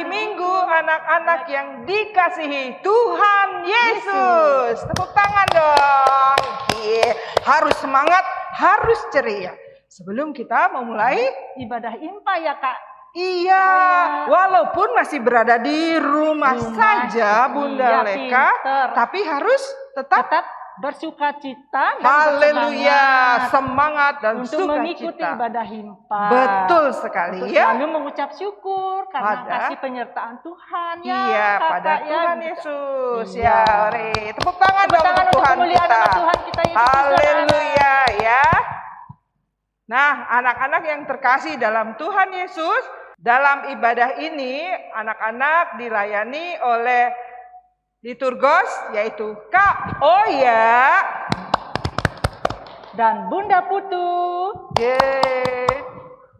hari Minggu anak-anak yang dikasihi Tuhan Yesus. Tepuk tangan dong. Harus semangat, harus ceria. Sebelum kita memulai ibadah impa ya Kak. Iya, walaupun masih berada di rumah saja Bunda Leka, tapi harus tetap bersukacita dan haleluya, semangat dan untuk sukacita mengikuti ibadah himpa. Betul sekali untuk ya. Selalu mengucap syukur karena kasih penyertaan Tuhan ya. Iya, pada Tuhan Yesus ya. Tepuk tangan dong untuk Tuhan kita. Tuhan kita Yesus. Haleluya ya. Nah, anak-anak yang terkasih dalam Tuhan Yesus, dalam ibadah ini anak-anak dilayani oleh liturgos yaitu Kak Oya dan Bunda Putu.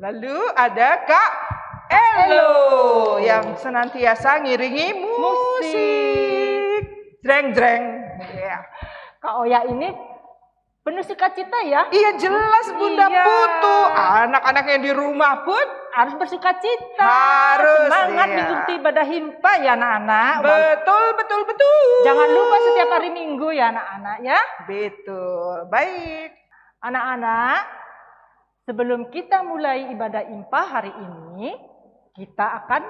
Lalu ada Kak Elo yang senantiasa ngiringi musik. Jreng-jreng. Kak Oya ini penuh sukacita ya? Iya jelas Bunda Putu. Anak-anak yang di rumah pun harus bersukacita. Harus semangat mengikuti ibadah himpa ya anak-anak. Betul. Jangan lupa setiap hari Minggu ya anak-anak ya. Betul. Baik. Anak-anak, sebelum kita mulai ibadah impa hari ini, kita akan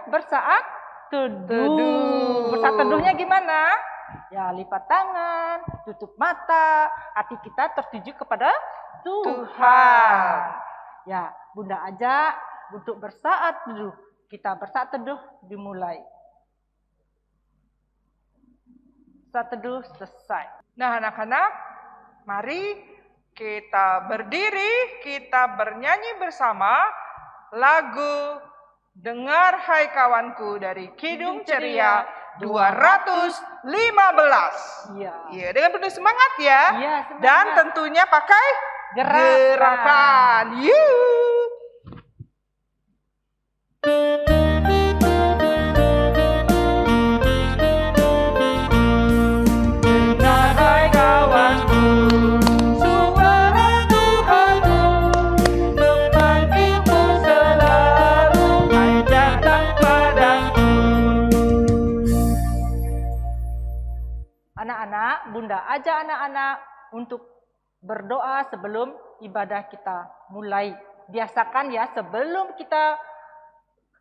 bersaat teduh. Bersaat teduhnya gimana? Ya, lipat tangan, tutup mata, hati kita tertuju kepada Tuhan. Ya, Bunda ajak untuk bersaat teduh. Kita bersaat teduh dimulai. Saat teduh selesai. Nah, anak-anak, mari kita berdiri, kita bernyanyi bersama lagu Dengar Hai Kawanku dari Kidung Ceria 215. Iya, dengan penuh semangat ya. Iya, semangat. Dan tentunya pakai gerakan. Yuk. Dengar hai kawanku, suara Tuhanmu memanggilmu selalu, hai datang padaku. Anak-anak, Bunda ajak anak-anak untuk berdoa sebelum ibadah kita mulai. Biasakan ya sebelum kita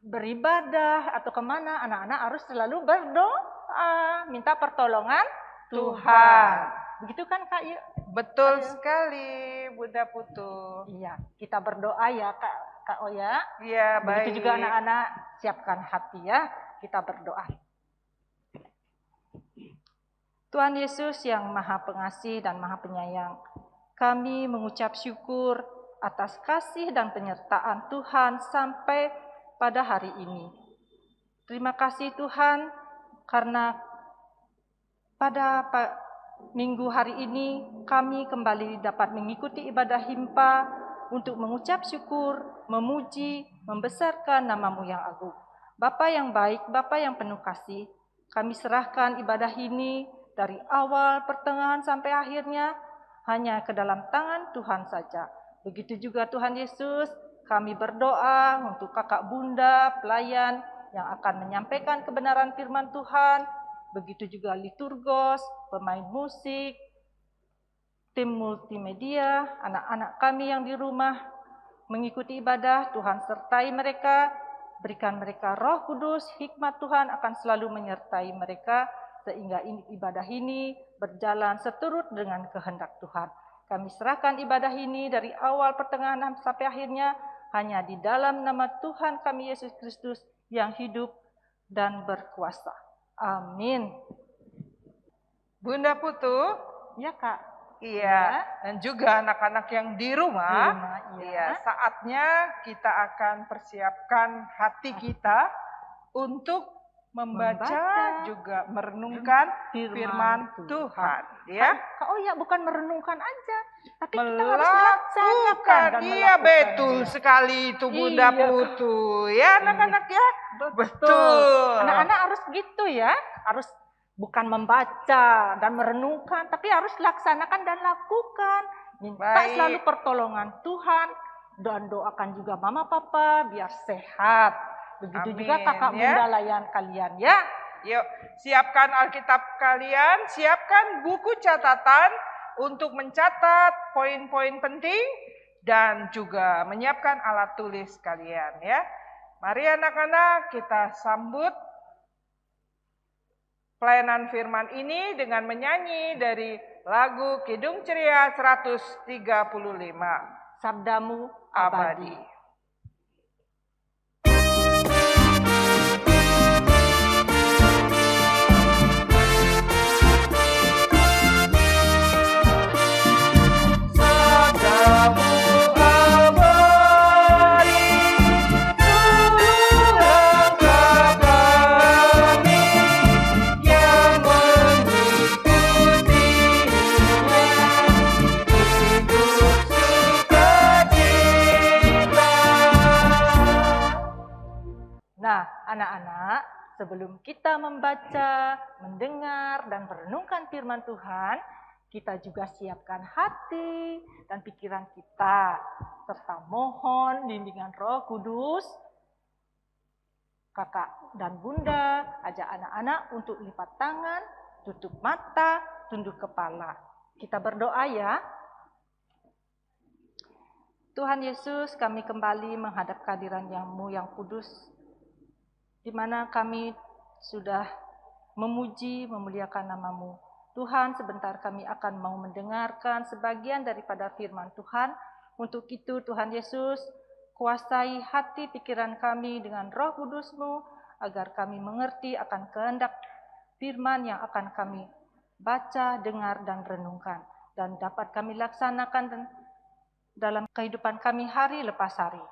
beribadah atau kemana, anak-anak harus selalu berdoa, minta pertolongan Tuhan. Begitu kan Kak? Betul sekali Bunda Putu. Iya, kita berdoa ya Kak Oya. Iya, baik. Begitu juga anak-anak, siapkan hati ya, kita berdoa. Tuhan Yesus yang Maha Pengasih dan Maha Penyayang, kami mengucap syukur atas kasih dan penyertaan Tuhan sampai pada hari ini. Terima kasih Tuhan karena pada minggu hari ini kami kembali dapat mengikuti ibadah himpa untuk mengucap syukur, memuji, membesarkan nama-Mu yang agung. Bapa yang baik, Bapa yang penuh kasih, kami serahkan ibadah ini dari awal, pertengahan sampai akhirnya hanya ke dalam tangan Tuhan saja. Begitu juga Tuhan Yesus, kami berdoa untuk kakak bunda, pelayan yang akan menyampaikan kebenaran firman Tuhan. Begitu juga liturgos, pemain musik, tim multimedia, anak-anak kami yang di rumah mengikuti ibadah. Tuhan sertai mereka, berikan mereka Roh Kudus, hikmat Tuhan akan selalu menyertai mereka sehingga ibadah ini berjalan seturut dengan kehendak Tuhan. Kami serahkan ibadah ini dari awal, pertengahan sampai akhirnya hanya di dalam nama Tuhan kami Yesus Kristus yang hidup dan berkuasa. Amin. Bunda Putu, ya Kak. Iya, dan juga anak-anak yang di rumah, iya, saatnya kita akan persiapkan hati kita untuk membaca juga merenungkan firman Tuhan, ya. Oh ya, bukan merenungkan aja, tapi kita harus melaksanakan. Iya, betul sekali itu Bunda Putu, ya anak-anak ya. Betul. Anak-anak harus gitu ya, harus bukan membaca dan merenungkan, tapi harus laksanakan dan lakukan. Minta selalu pertolongan Tuhan dan doakan juga mama papa biar sehat. Begitu Amin, juga kakak ya. bunda layan kalian ya. Yuk, siapkan Alkitab kalian, siapkan buku catatan untuk mencatat poin-poin penting dan juga menyiapkan alat tulis kalian ya. Mari anak-anak kita sambut pelayanan firman ini dengan menyanyi dari lagu Kidung Ceria 135. Sabdamu Abadi. abadi. Sabdamu abadi, seluruh langkah kami yang mengikutinya, hidup sukacita. Nah, anak-anak, sebelum kita membaca, mendengar, dan merenungkan firman Tuhan, kita juga siapkan hati dan pikiran kita, serta mohon bimbingan Roh Kudus. Kakak dan bunda ajak anak-anak untuk lipat tangan, tutup mata, tunduk kepala. Kita berdoa ya. Tuhan Yesus, kami kembali menghadap kehadiran yang-Mu yang kudus, di mana kami sudah memuji, memuliakan nama-Mu. Tuhan, sebentar kami akan mau mendengarkan sebagian daripada firman Tuhan. Untuk itu, Tuhan Yesus, kuasai hati pikiran kami dengan Roh Kudus-Mu, agar kami mengerti akan kehendak firman yang akan kami baca, dengar, dan renungkan. Dan dapat kami laksanakan dalam kehidupan kami hari lepas hari.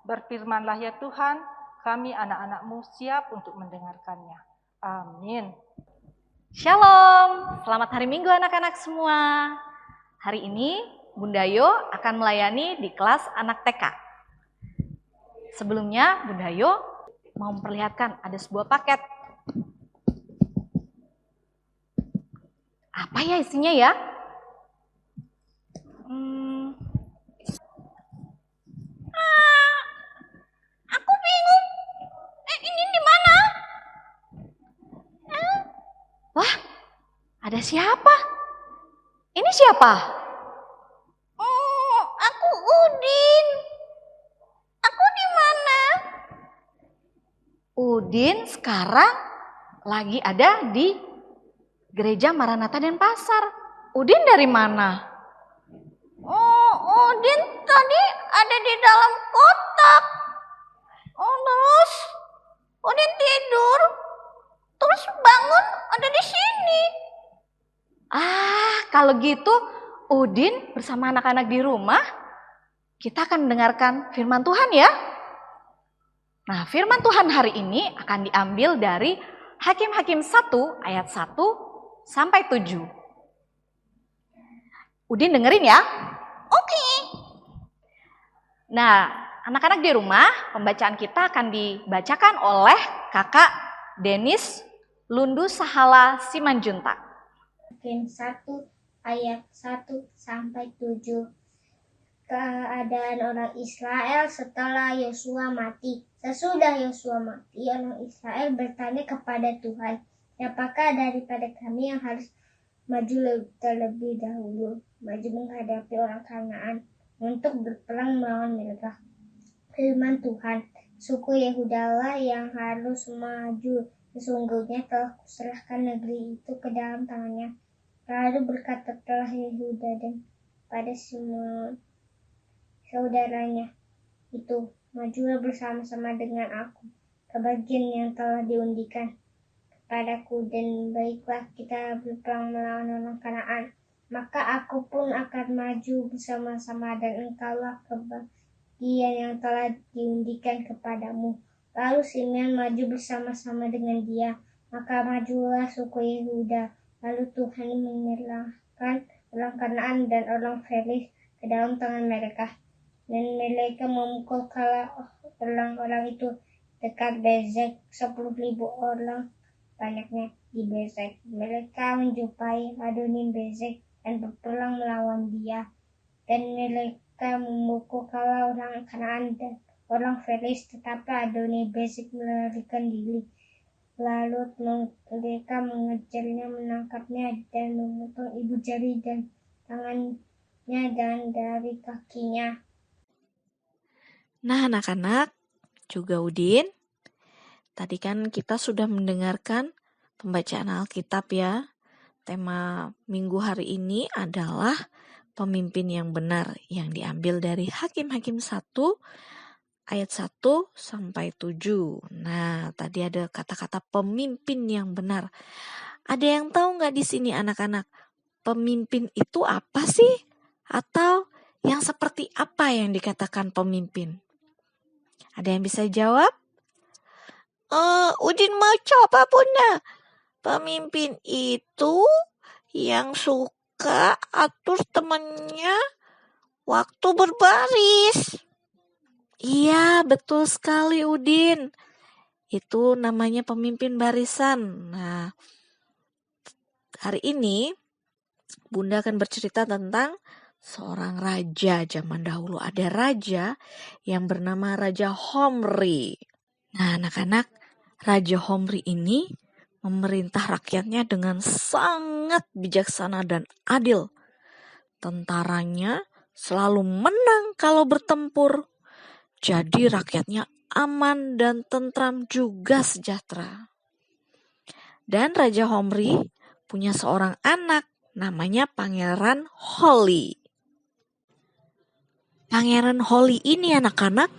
Berfirmanlah ya Tuhan, kami anak-anak-Mu siap untuk mendengarkannya. Amin. Shalom, selamat hari Minggu anak-anak semua. Hari ini Bunda Yo akan melayani di kelas anak TK. Sebelumnya Bunda Yo mau memperlihatkan ada sebuah paket. Apa ya isinya ya? Aku bingung. Ini di mana? Wah, ada siapa? Ini siapa? Oh, aku Udin. Aku di mana? Udin sekarang lagi ada di Gereja Maranatha Denpasar. Udin dari mana? Oh, Udin tadi ada di dalam kotak. Oh, terus Udin tidur. Terus bangun ada di sini. Kalau gitu Udin bersama anak-anak di rumah, kita akan mendengarkan firman Tuhan ya. Nah, firman Tuhan hari ini akan diambil dari Hakim-Hakim 1 ayat 1 sampai 7. Udin dengerin ya. Oke. Nah, anak-anak di rumah, pembacaan kita akan dibacakan oleh Kakak Denis Lundu Sahala Simanjuntak. Hakim 1 ayat 1 sampai 7. Keadaan orang Israel setelah Yosua mati. Sesudah Yosua mati, orang Israel bertanya kepada Tuhan, "Siapakah daripada kami yang harus maju terlebih dahulu, maju menghadapi orang Kanaan untuk berperang melawan mereka?" Firman Tuhan, "Suku Yehudalah yang harus maju. Sesungguhnya telah kuserahkan negeri itu ke dalam tangannya." Lalu berkatalah Yehuda dan pada semua saudaranya itu, "Majulah bersama-sama dengan aku ke bagian yang telah diundikan kepadaku, dan baiklah kita berperang melawan orang Kanaan. Maka aku pun akan maju bersama-sama dan engkaulah ke bagian yang telah diundikan kepadamu." Lalu Simeon maju bersama-sama dengan dia. Maka majulah suku Yehuda. Lalu Tuhan menyerahkan orang Kanaan dan orang Felis ke dalam tangan mereka. Dan mereka memukul orang-orang itu dekat Bezek, 10.000 orang banyaknya di Bezek. Mereka menjumpai Adonim Bezek dan berperang melawan dia. Dan mereka memukul orang Kanaan dan orang Felis, tetapi Adoni-Bezek melarikan diri. Lalu mereka mengejarnya, menangkapnya, dan memotong ibu jari dan tangannya dan dari kakinya. Nah, anak-anak, juga Udin, tadi kan kita sudah mendengarkan pembacaan Alkitab ya. Tema minggu hari ini adalah pemimpin yang benar yang diambil dari Hakim-Hakim 1 ayat 1 sampai 7. Nah, tadi ada kata-kata pemimpin yang benar. Ada yang tahu nggak di sini anak-anak? Pemimpin itu apa sih? Atau yang seperti apa yang dikatakan pemimpin? Ada yang bisa jawab? Udin mau coba Bunda. Pemimpin itu yang suka atur temannya waktu berbaris. Iya, betul sekali Udin. Itu namanya pemimpin barisan. Nah, hari ini Bunda akan bercerita tentang seorang raja zaman dahulu. Ada raja yang bernama Raja Homri. Nah, anak-anak, Raja Homri ini memerintah rakyatnya dengan sangat bijaksana dan adil. Tentaranya selalu menang kalau bertempur. Jadi rakyatnya aman dan tentram juga sejahtera. Dan Raja Homri punya seorang anak namanya Pangeran Holly. Pangeran Holly ini anak-anak,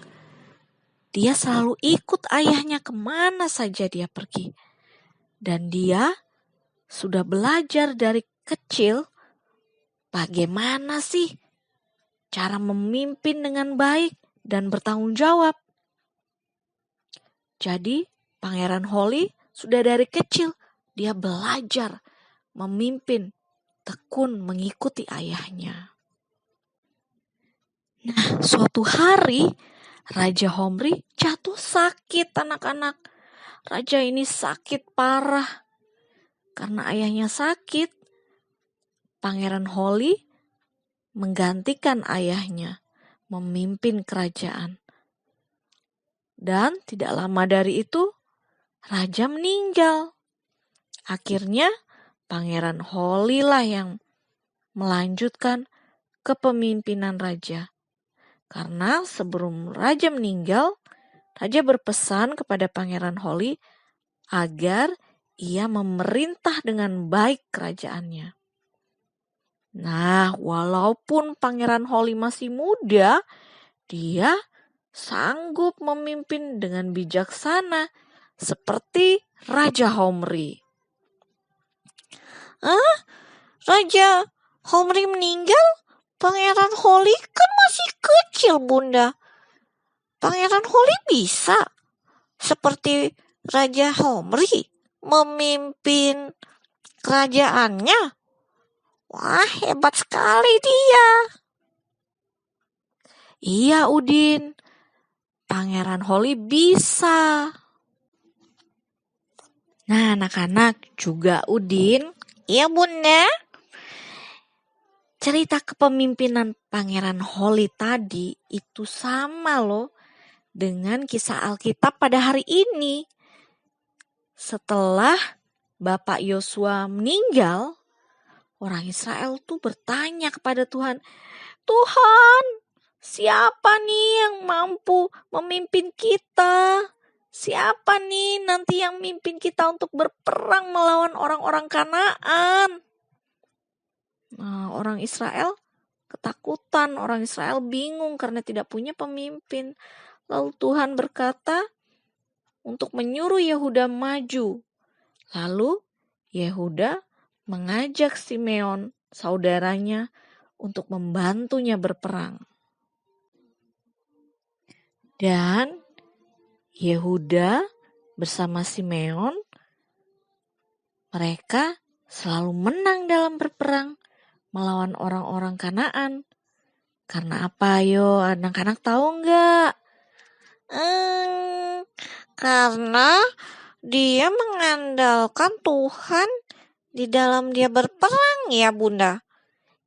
dia selalu ikut ayahnya kemana saja dia pergi. Dan dia sudah belajar dari kecil bagaimana sih cara memimpin dengan baik dan bertanggung jawab. Jadi Pangeran Holly sudah dari kecil dia belajar memimpin, tekun mengikuti ayahnya. Nah, suatu hari Raja Homri jatuh sakit anak-anak. Raja ini sakit parah. Karena ayahnya sakit, Pangeran Holly menggantikan ayahnya memimpin kerajaan. Dan tidak lama dari itu, Raja meninggal. Akhirnya Pangeran Holly lah yang melanjutkan kepemimpinan Raja. Karena sebelum Raja meninggal, Raja berpesan kepada Pangeran Holly agar ia memerintah dengan baik kerajaannya. Nah, walaupun Pangeran Holly masih muda, dia sanggup memimpin dengan bijaksana seperti Raja Homri. Raja Homri meninggal? Pangeran Holly kan masih kecil, Bunda. Pangeran Holly bisa seperti Raja Homri memimpin kerajaannya. Wah, hebat sekali dia. Iya, Udin. Pangeran Holly bisa. Nah, anak-anak juga Udin. Iya, Bunda. Cerita kepemimpinan Pangeran Holly tadi itu sama loh dengan kisah Alkitab pada hari ini. Setelah Bapak Yosua meninggal, orang Israel tuh bertanya kepada Tuhan, Tuhan, siapa nih yang mampu memimpin kita? Siapa nih nanti yang mimpin kita untuk berperang melawan orang-orang Kanaan? Nah, orang Israel ketakutan, orang Israel bingung karena tidak punya pemimpin. Lalu Tuhan berkata untuk menyuruh Yehuda maju. Lalu Yehuda mengajak Simeon, saudaranya, untuk membantunya berperang. Dan Yehuda bersama Simeon, mereka selalu menang dalam berperang melawan orang-orang Kanaan. Karena apa yo? Anak-anak tahu nggak? Karena dia mengandalkan Tuhan di dalam dia berperang ya Bunda.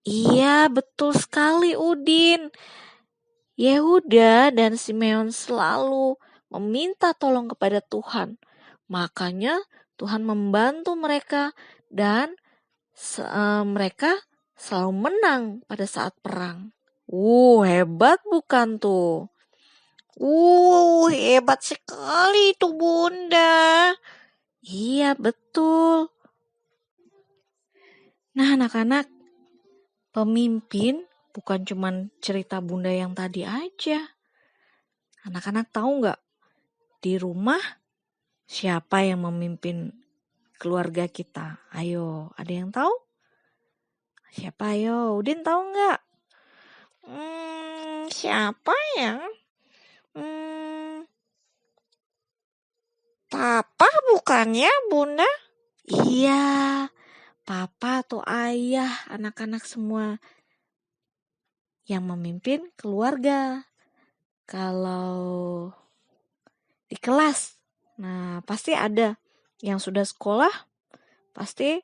Iya, betul sekali Udin. Yehuda dan Simeon selalu meminta tolong kepada Tuhan. Makanya Tuhan membantu mereka dan mereka selalu menang pada saat perang. Hebat bukan tuh? Hebat sekali itu Bunda. Iya, betul. Nah, anak-anak, pemimpin bukan cuma cerita Bunda yang tadi aja. Anak-anak tahu nggak, di rumah siapa yang memimpin keluarga kita? Ayo, ada yang tahu? Siapa ayo? Udin tahu nggak? Siapa ya? Papa bukannya, Bunda? Iya, papa atau ayah, anak-anak semua yang memimpin keluarga. Kalau di kelas, nah pasti ada yang sudah sekolah, pasti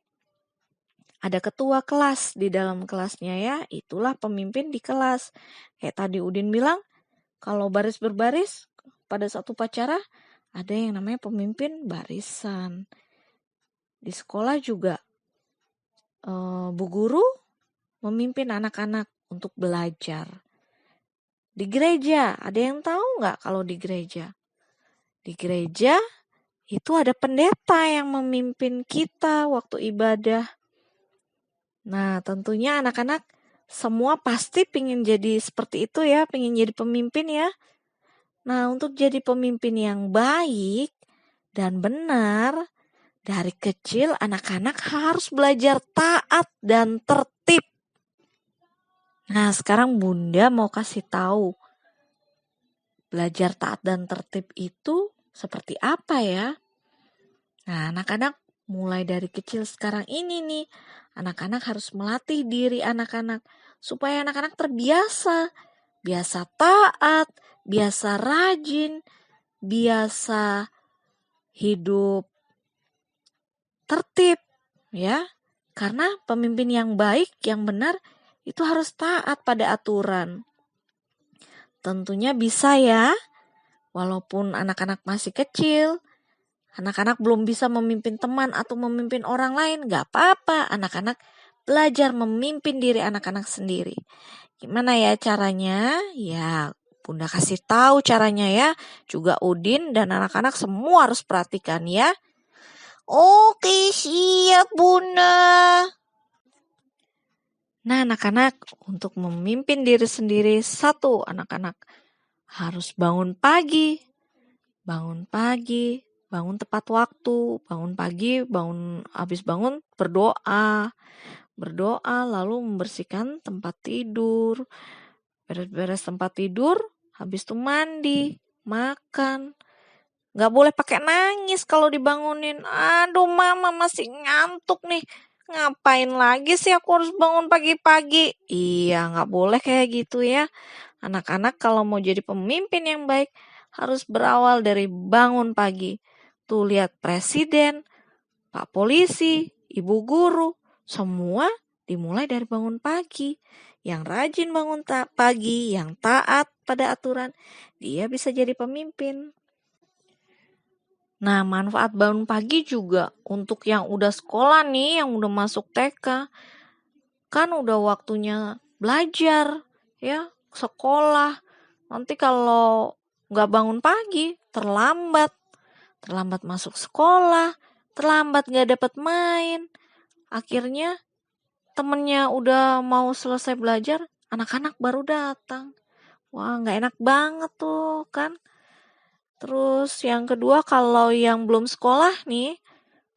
ada ketua kelas di dalam kelasnya ya, itulah pemimpin di kelas. Kayak tadi Udin bilang, kalau baris berbaris pada satu upacara, ada yang namanya pemimpin barisan. Di sekolah juga bu guru memimpin anak-anak untuk belajar. Di gereja, ada yang tahu nggak kalau di gereja? Di gereja itu ada pendeta yang memimpin kita waktu ibadah. Nah, tentunya anak-anak semua pasti pengen jadi seperti itu ya, pengen jadi pemimpin ya. Nah, untuk jadi pemimpin yang baik dan benar, dari kecil anak-anak harus belajar taat dan tertib. Nah, sekarang Bunda mau kasih tahu belajar taat dan tertib itu seperti apa ya? Nah, anak-anak mulai dari kecil sekarang ini nih, anak-anak harus melatih diri anak-anak supaya anak-anak terbiasa, biasa taat, biasa rajin, biasa hidup tertib, ya. Karena pemimpin yang baik, yang benar, itu harus taat pada aturan. Tentunya bisa ya, walaupun anak-anak masih kecil, anak-anak belum bisa memimpin teman atau memimpin orang lain, gak apa-apa. Anak-anak belajar memimpin diri anak-anak sendiri. Gimana ya caranya? Ya, Bunda kasih tahu caranya ya. Juga Udin dan anak-anak semua harus perhatikan ya. Oke, siap Bunda. Nah, anak-anak, untuk memimpin diri sendiri, satu, anak-anak harus bangun pagi. Bangun pagi, bangun tepat waktu, bangun pagi, habis bangun berdoa. Berdoa lalu membersihkan tempat tidur. Beres-beres tempat tidur, habis itu mandi, makan. Gak boleh pakai nangis kalau dibangunin. Aduh, mama masih ngantuk nih. Ngapain lagi sih aku harus bangun pagi-pagi? Iya, gak boleh kayak gitu ya. Anak-anak kalau mau jadi pemimpin yang baik, harus berawal dari bangun pagi. Tuh lihat presiden, Pak Polisi, Ibu Guru, semua dimulai dari bangun pagi. Yang rajin bangun pagi, yang taat pada aturan, dia bisa jadi pemimpin. Nah, manfaat bangun pagi juga untuk yang udah sekolah nih, yang udah masuk TK. Kan udah waktunya belajar, ya, sekolah. Nanti kalau nggak bangun pagi, terlambat masuk sekolah, terlambat nggak dapat main. Akhirnya temennya udah mau selesai belajar, anak-anak baru datang. Wah, nggak enak banget tuh kan. Terus yang kedua, kalau yang belum sekolah nih,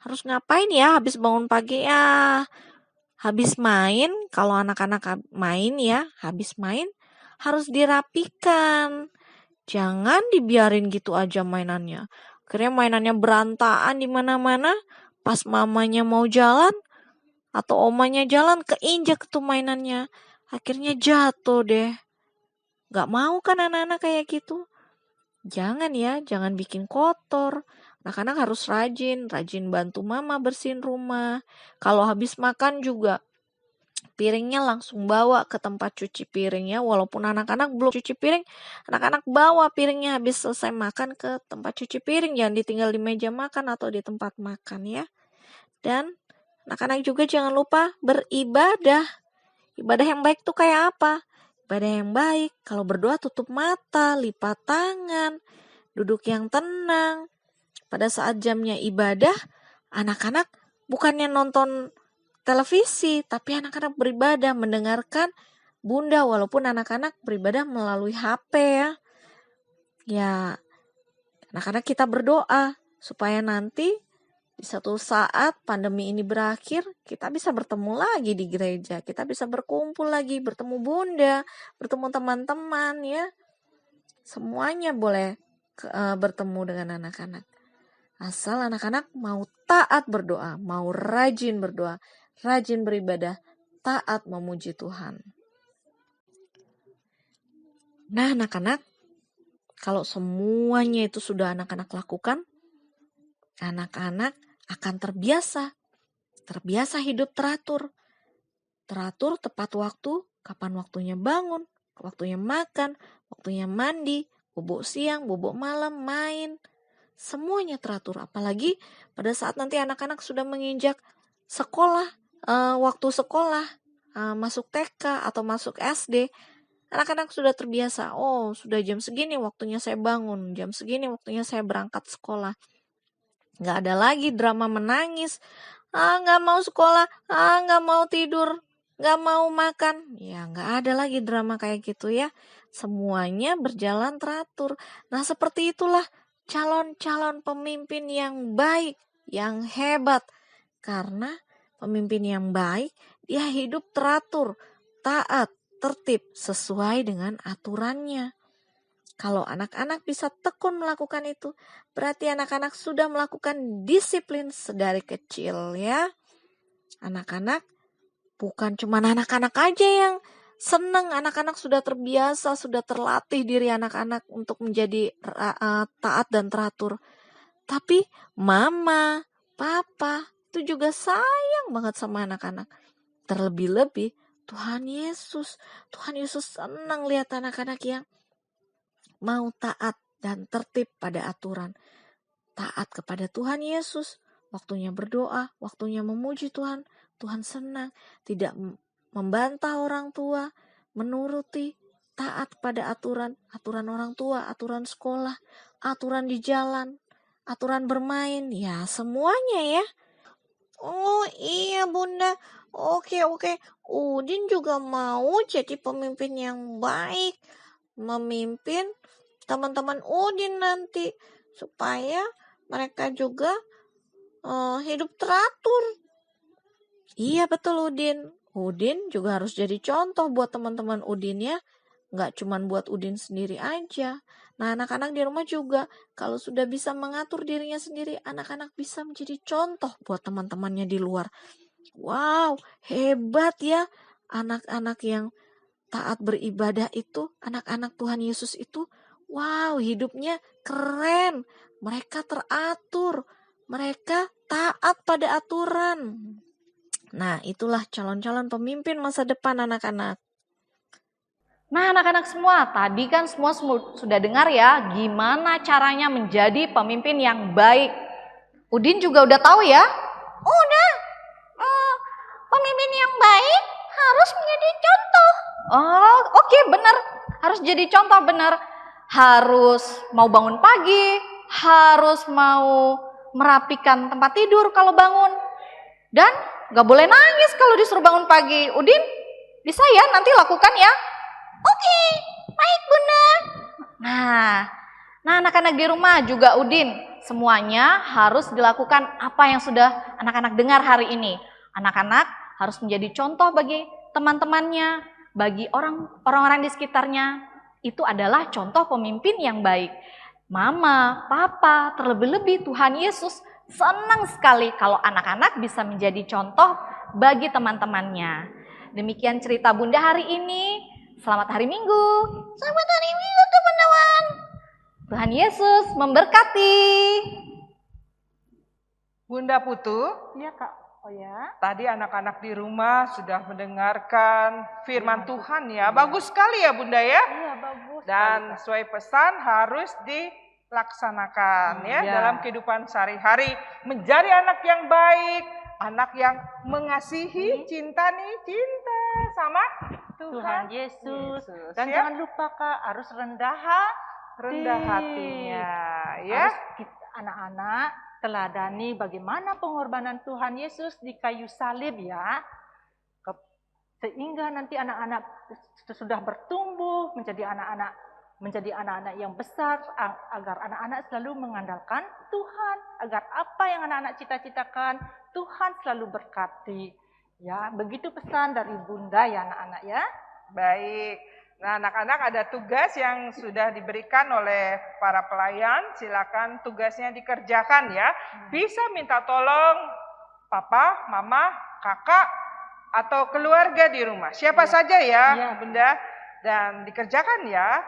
harus ngapain ya habis bangun pagi ya? Habis main, kalau anak-anak main ya, habis main harus dirapikan. Jangan dibiarin gitu aja mainannya. Akhirnya mainannya berantakan di mana-mana. Pas mamanya mau jalan atau omanya jalan, keinjak tuh mainannya. Akhirnya jatuh deh. Gak mau kan anak-anak kayak gitu? Jangan ya, jangan bikin kotor. Anak-anak harus rajin bantu mama bersihin rumah. Kalau habis makan juga, piringnya langsung bawa ke tempat cuci piringnya. Walaupun anak-anak belum cuci piring, anak-anak bawa piringnya habis selesai makan ke tempat cuci piring. Jangan ditinggal di meja makan atau di tempat makan ya. Dan anak-anak juga jangan lupa beribadah. Ibadah yang baik tuh kayak apa? Ibadah yang baik, kalau berdoa tutup mata, lipat tangan, duduk yang tenang. Pada saat jamnya ibadah, anak-anak bukannya nonton televisi, tapi anak-anak beribadah, mendengarkan Bunda, walaupun anak-anak beribadah melalui HP ya. Ya, anak-anak kita berdoa supaya nanti di satu saat pandemi ini berakhir, kita bisa bertemu lagi di gereja, kita bisa berkumpul lagi, bertemu Bunda, bertemu teman-teman ya. Semuanya boleh bertemu dengan anak-anak. Asal anak-anak mau taat berdoa, mau rajin berdoa, rajin beribadah, taat memuji Tuhan. Nah anak-anak, kalau semuanya itu sudah anak-anak lakukan, anak-anak akan terbiasa hidup teratur. Teratur tepat waktu, kapan waktunya bangun, waktunya makan, waktunya mandi, bobok siang, bobok malam, main. Semuanya teratur, apalagi pada saat nanti anak-anak sudah menginjak sekolah, waktu sekolah, masuk TK atau masuk SD, anak-anak sudah terbiasa, oh sudah jam segini waktunya saya bangun, jam segini waktunya saya berangkat sekolah. Gak ada lagi drama menangis, gak mau sekolah, gak mau tidur, gak mau makan. Ya gak ada lagi drama kayak gitu ya. Semuanya berjalan teratur. Nah seperti itulah calon-calon pemimpin yang baik, yang hebat. Karena pemimpin yang baik, dia hidup teratur, taat, tertib, sesuai dengan aturannya. Kalau anak-anak bisa tekun melakukan itu, berarti anak-anak sudah melakukan disiplin sedari kecil ya. Anak-anak bukan cuma anak-anak aja yang senang, anak-anak sudah terbiasa, sudah terlatih diri anak-anak untuk menjadi taat dan teratur. Tapi mama, papa itu juga sayang banget sama anak-anak. Terlebih-lebih Tuhan Yesus senang lihat anak-anak yang mau taat dan tertib pada aturan. Taat kepada Tuhan Yesus, waktunya berdoa, waktunya memuji Tuhan. Tuhan senang, tidak membantah orang tua, menuruti, taat pada aturan orang tua, aturan sekolah, aturan di jalan, aturan bermain, ya semuanya ya. Oh iya Bunda, oke. Udin juga mau jadi pemimpin yang baik, memimpin teman-teman Udin nanti, supaya mereka juga hidup teratur. Iya betul Udin. Udin juga harus jadi contoh buat teman-teman Udin ya. Nggak cuma buat Udin sendiri aja. Nah anak-anak di rumah juga kalau sudah bisa mengatur dirinya sendiri, anak-anak bisa menjadi contoh buat teman-temannya di luar. Wow, hebat ya anak-anak yang taat beribadah itu, anak-anak Tuhan Yesus itu. Wow, hidupnya keren. Mereka teratur. Mereka taat pada aturan. Nah, itulah calon-calon pemimpin masa depan anak-anak. Nah anak-anak semua, tadi kan semua sudah dengar ya gimana caranya menjadi pemimpin yang baik. Udin juga udah tahu ya? Udah. Pemimpin yang baik harus menjadi contoh. Oh, oke, benar. Harus jadi contoh, benar. Harus mau bangun pagi, harus mau merapikan tempat tidur kalau bangun. Dan gak boleh nangis kalau disuruh bangun pagi. Udin, bisa ya nanti lakukan ya? Oke, baik Bunda. Nah anak-anak di rumah juga Udin, semuanya harus dilakukan apa yang sudah anak-anak dengar hari ini. Anak-anak harus menjadi contoh bagi teman-temannya, bagi orang-orang di sekitarnya. Itu adalah contoh pemimpin yang baik. Mama, papa, terlebih-lebih Tuhan Yesus senang sekali kalau anak-anak bisa menjadi contoh bagi teman-temannya. Demikian cerita Bunda hari ini. Selamat hari Minggu. Selamat hari Minggu teman-teman. Tuhan Yesus memberkati. Bunda Putu, Iya Kak. Oh ya. Tadi anak-anak di rumah sudah mendengarkan firman Tuhan ya. Bagus sekali ya Bunda ya. Iya, bagus. Dan sekali, Kak. sesuai pesan harus dilaksanakan ya Iya. dalam kehidupan sehari-hari. Menjadi anak yang baik, anak yang mengasihi, cinta sama Tuhan Yesus. Dan ya. jangan lupa Kak, harus rendah hatinya ya. Harus anak-anak teladani bagaimana pengorbanan Tuhan Yesus di kayu salib ya. Sehingga nanti anak-anak sudah bertumbuh menjadi anak-anak yang besar, agar anak-anak selalu mengandalkan Tuhan, agar apa yang anak-anak cita-citakan Tuhan selalu berkati. Ya, begitu pesan dari Bunda ya anak-anak ya. Baik. Nah, anak-anak ada tugas yang sudah diberikan oleh para pelayan. Silakan tugasnya dikerjakan ya. Bisa minta tolong papa, mama, kakak, atau keluarga di rumah. Siapa saja ya, Bunda. Dan dikerjakan ya.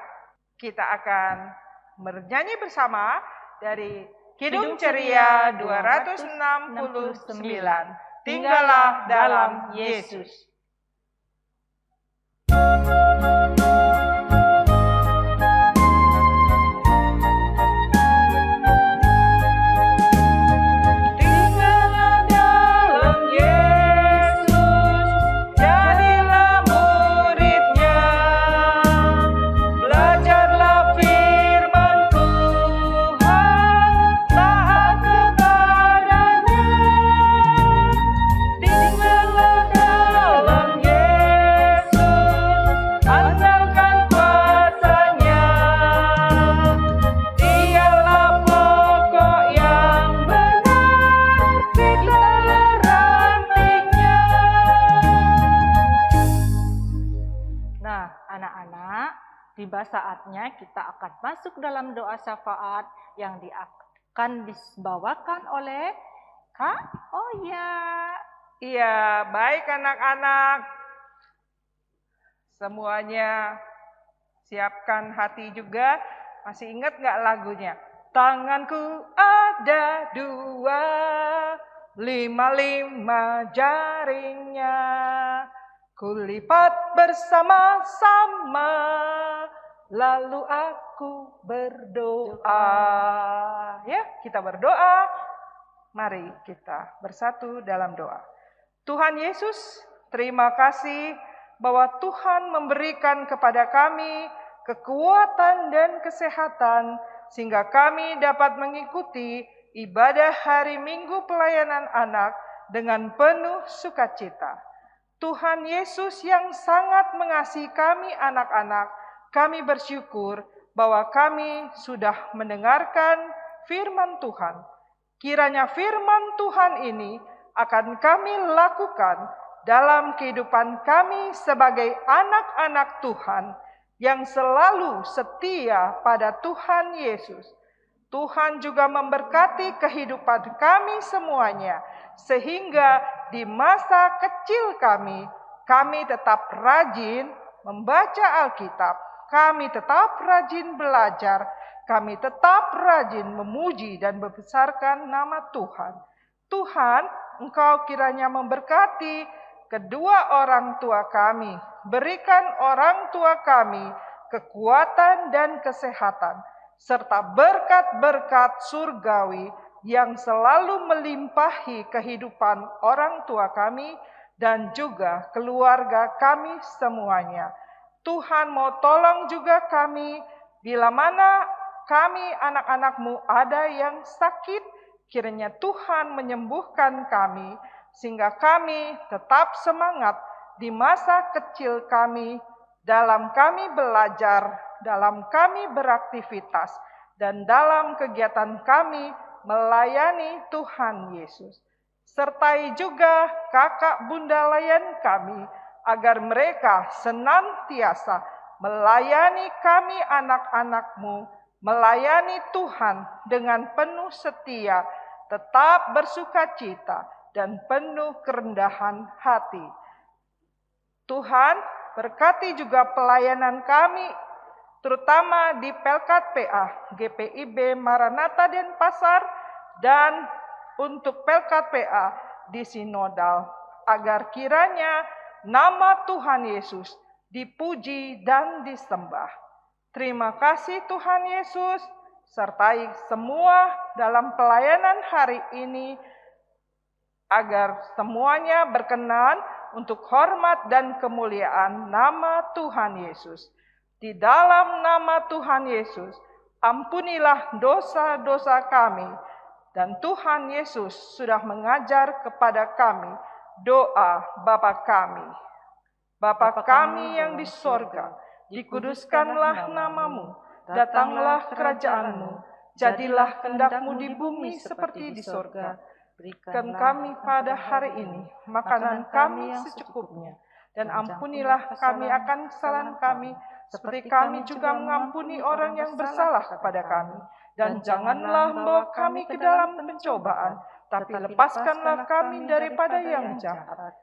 Kita akan bernyanyi bersama dari Kidung Ceria 269. Tinggallah dalam Yesus. Tinggallah dalam Yesus, jadilah muridnya, belajarlah firman Tuhan, taat kepadanya. Tinggallah dalam Yesus, andalkan kuasanya, dialah pokok yang benar, fitalah rantingnya. Nah, anak-anak, tiba saatnya kita akan masuk dalam doa syafaat yang akan dibawakan oleh Kak Oya. Iya, baik anak-anak. Semuanya siapkan hati juga. Masih ingat nggak lagunya? Tanganku ada dua, lima jaringnya, kulipat bersama-sama, lalu aku berdoa. Ya, kita berdoa. Mari kita bersatu dalam doa. Tuhan Yesus, terima kasih bahwa Tuhan memberikan kepada kami kekuatan dan kesehatan sehingga kami dapat mengikuti ibadah hari Minggu pelayanan anak dengan penuh sukacita. Tuhan Yesus yang sangat mengasihi kami anak-anak, kami bersyukur bahwa kami sudah mendengarkan firman Tuhan. Kiranya firman Tuhan ini akan kami lakukan dalam kehidupan kami sebagai anak-anak Tuhan yang selalu setia pada Tuhan Yesus. Tuhan juga memberkati kehidupan kami semuanya, sehingga di masa kecil kami tetap rajin membaca Alkitab, kami tetap rajin belajar, kami tetap rajin memuji dan membesarkan nama Tuhan. Tuhan, Engkau kiranya memberkati kedua orang tua kami. Berikan orang tua kami kekuatan dan kesehatan, serta berkat-berkat surgawi yang selalu melimpahi kehidupan orang tua kami dan juga keluarga kami semuanya. Tuhan mau tolong juga kami bila mana kami anak-anak-Mu ada yang sakit, kiranya Tuhan menyembuhkan kami, sehingga kami tetap semangat di masa kecil kami, dalam kami belajar, dalam kami beraktivitas, dan dalam kegiatan kami melayani Tuhan Yesus. Sertai juga kakak bunda layan kami, agar mereka senantiasa melayani kami anak-anak-Mu, melayani Tuhan dengan penuh setia, tetap bersukacita, dan penuh kerendahan hati. Tuhan, berkati juga pelayanan kami, terutama di Pelkat PA, GPIB Maranatha Denpasar, dan untuk Pelkat PA di sinodal, agar kiranya nama Tuhan Yesus dipuji dan disembah. Terima kasih Tuhan Yesus, sertai semua dalam pelayanan hari ini, agar semuanya berkenan untuk hormat dan kemuliaan nama Tuhan Yesus. Di dalam nama Tuhan Yesus, ampunilah dosa-dosa kami. Dan Tuhan Yesus sudah mengajar kepada kami doa Bapa kami. Bapa kami yang di sorga, dikuduskanlah namamu, datanglah kerajaanmu, jadilah kehendak-Mu di bumi seperti di sorga. Berikan kami pada hari ini makanan kami secukupnya, dan ampunilah kami akan kesalahan kami, seperti kami juga mengampuni orang yang bersalah kepada kami. Dan janganlah membawa kami ke dalam pencobaan, tapi lepaskanlah kami daripada yang jahat.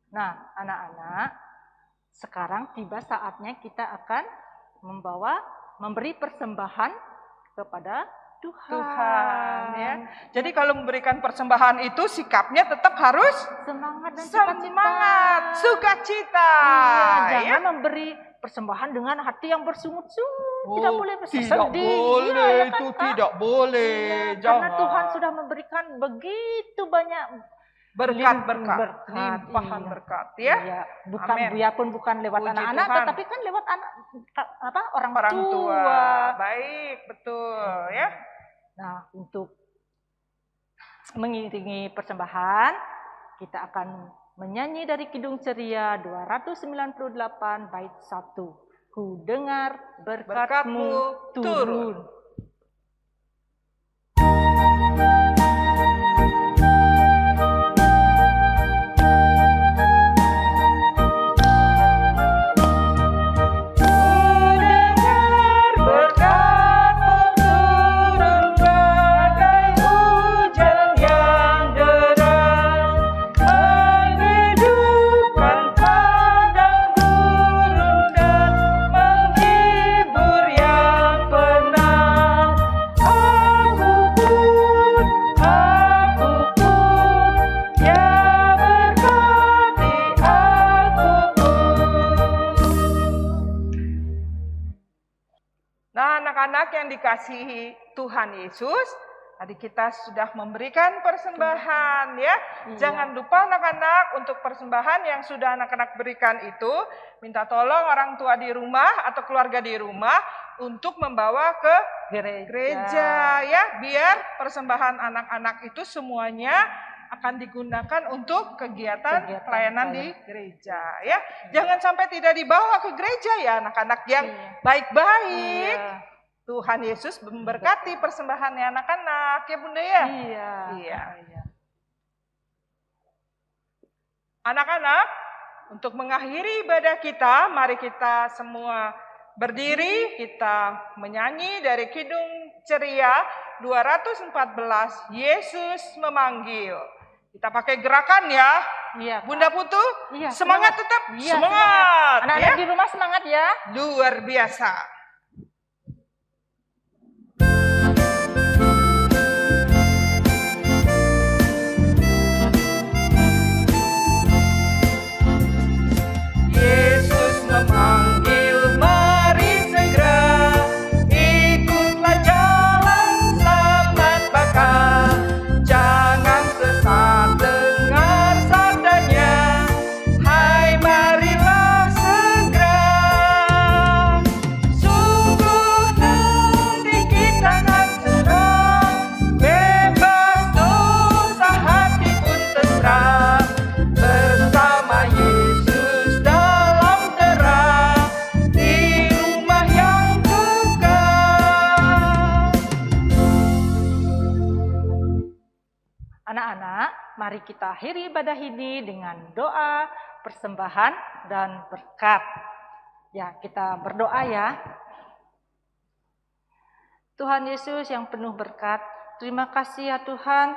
Nah, anak-anak, sekarang tiba saatnya kita akan memberi persembahan kepada Tuhan. Ya. Jadi kalau memberikan persembahan itu sikapnya tetap harus Semangat dan semangat, sukacita. Iya, jangan ya. memberi persembahan dengan hati yang bersungut-sungut. Tidak boleh bersedih. Tidak boleh, Iya, itu Kak? tidak boleh. Iya, Jangan. karena Tuhan sudah memberikan begitu banyak berkat-berkat, berkat, limpahan iya. berkat ya. Iya, bukan Amin. biarpun bukan lewat Puji anak-anak, Tuhan. tetapi kan lewat orang Orang tua. tua. Baik, betul ya. Nah, untuk mengiringi persembahan, kita akan menyanyi dari Kidung Ceria 298 bait 1. Ku dengar berkat-Mu turun. Nah, anak-anak yang dikasihi Tuhan Yesus, tadi kita sudah memberikan persembahan ya. Iya. Jangan lupa anak-anak, untuk persembahan yang sudah anak-anak berikan itu, minta tolong orang tua di rumah atau keluarga di rumah untuk membawa ke gereja ya, biar persembahan anak-anak itu semuanya akan digunakan untuk kegiatan pelayanan di gereja ya. Jangan sampai tidak dibawa ke gereja ya anak-anak yang baik-baik. Iya. Tuhan Yesus memberkati persembahannya anak-anak ya Bunda ya. Iya. Iya. Anak-anak, untuk mengakhiri ibadah kita, mari kita semua berdiri, kita menyanyi dari Kidung Ceria 214, Yesus memanggil. Kita pakai gerakan ya. Iya. Bunda Putu, Iya, semangat tetap, Iya, semangat. Anak-anak Ya. di rumah semangat ya. Luar biasa. Yesus memanggil, mari segera ikutlah jalan selamat bakal. Jangan sesat dengar sabdanya, hai marilah segera. anak-anak, mari kita akhiri ibadah ini dengan doa, persembahan, dan berkat. Ya, kita berdoa ya. Tuhan Yesus yang penuh berkat, terima kasih ya Tuhan,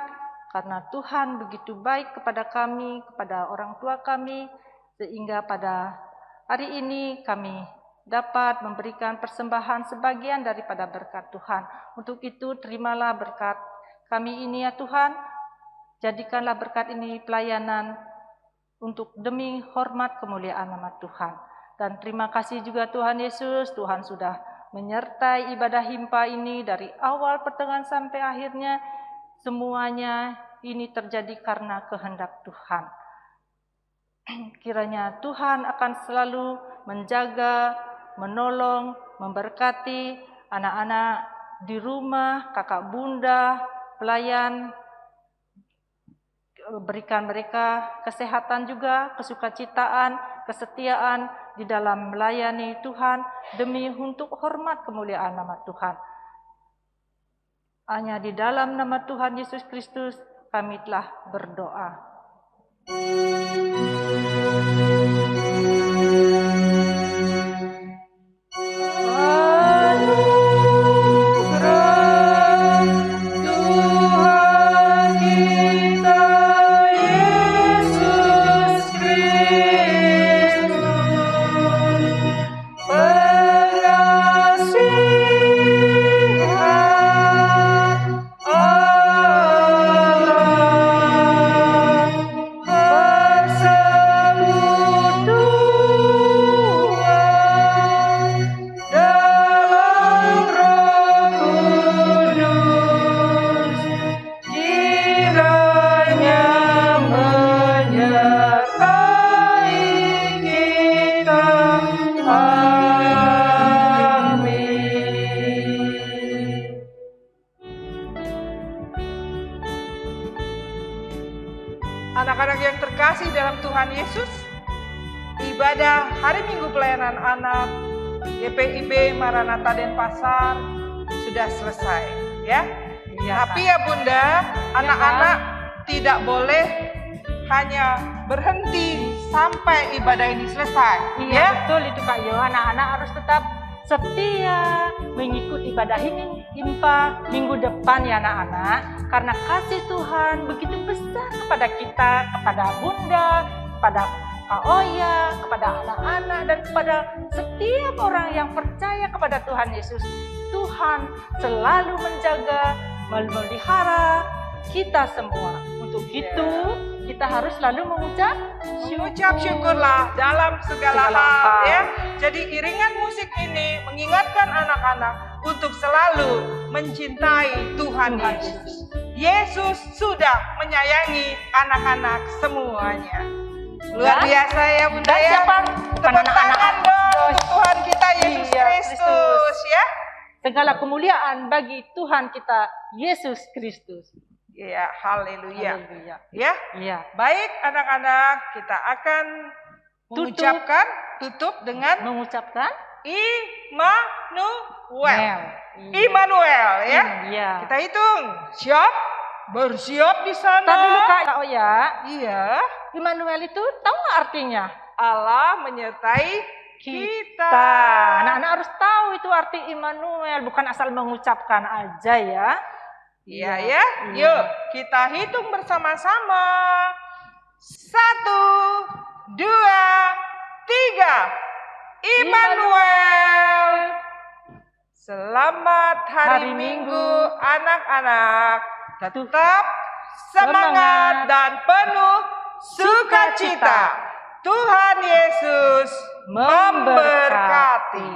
karena Tuhan begitu baik kepada kami, kepada orang tua kami, sehingga pada hari ini kami dapat memberikan persembahan sebagian daripada berkat Tuhan. Untuk itu terimalah berkat kami ini ya Tuhan, jadikanlah berkat ini pelayanan untuk demi hormat kemuliaan nama Tuhan. Dan terima kasih juga Tuhan Yesus, Tuhan sudah menyertai ibadah himpa ini dari awal pertengahan sampai akhirnya. Semuanya ini terjadi karena kehendak Tuhan. Kiranya Tuhan akan selalu menjaga, menolong, memberkati anak-anak di rumah, kakak bunda, pelayan, berikan mereka kesehatan juga, kesukacitaan, kesetiaan di dalam melayani Tuhan demi untuk hormat kemuliaan nama Tuhan. Hanya di dalam nama Tuhan Yesus Kristus kami telah berdoa. Anak-anak yang terkasih dalam Tuhan Yesus, ibadah hari Minggu pelayanan anak GPIB Maranatha Denpasar sudah selesai ya. Tapi ya Bunda, anak-anak tidak boleh hanya berhenti sampai ibadah ini selesai. Iya, betul itu Kak Yo. Anak-anak harus tetap setia mengikuti ibadah ini himpa minggu depan ya anak-anak. Karena kasih Tuhan begitu besar kepada kita, kepada Bunda, kepada Kak Oya, kepada anak-anak, dan kepada setiap orang yang percaya kepada Tuhan Yesus. Tuhan selalu menjaga, memelihara kita semua. Untuk itu kita harus selalu mengucap syukurlah dalam segala hal ya. Jadi iringan musik ini mengingatkan anak-anak untuk selalu mencintai Tuhan Yesus. Yesus sudah menyayangi anak-anak semuanya. Luar biasa ya Bunda ya. Tepuk tangan dong Tuhan kita Yesus Kristus ya. Segala kemuliaan bagi Tuhan kita Yesus Kristus. Ya, haleluya. Ya. Iya. Baik anak-anak, kita akan tutup dengan mengucapkan Immanuel ya. Iya. Kita hitung. Siap? Bersiap di sana. Tadi dulu Kak Oya. Iya. Immanuel itu tahu nggak artinya? Allah menyertai kita. Anak-anak harus tahu itu arti Immanuel, bukan asal mengucapkan aja ya. Iya ya. Yuk, kita hitung bersama-sama. 1, 2, 3. Immanuel. Selamat hari Minggu anak-anak. Tetap semangat dan penuh sukacita. Tuhan Yesus memberkati.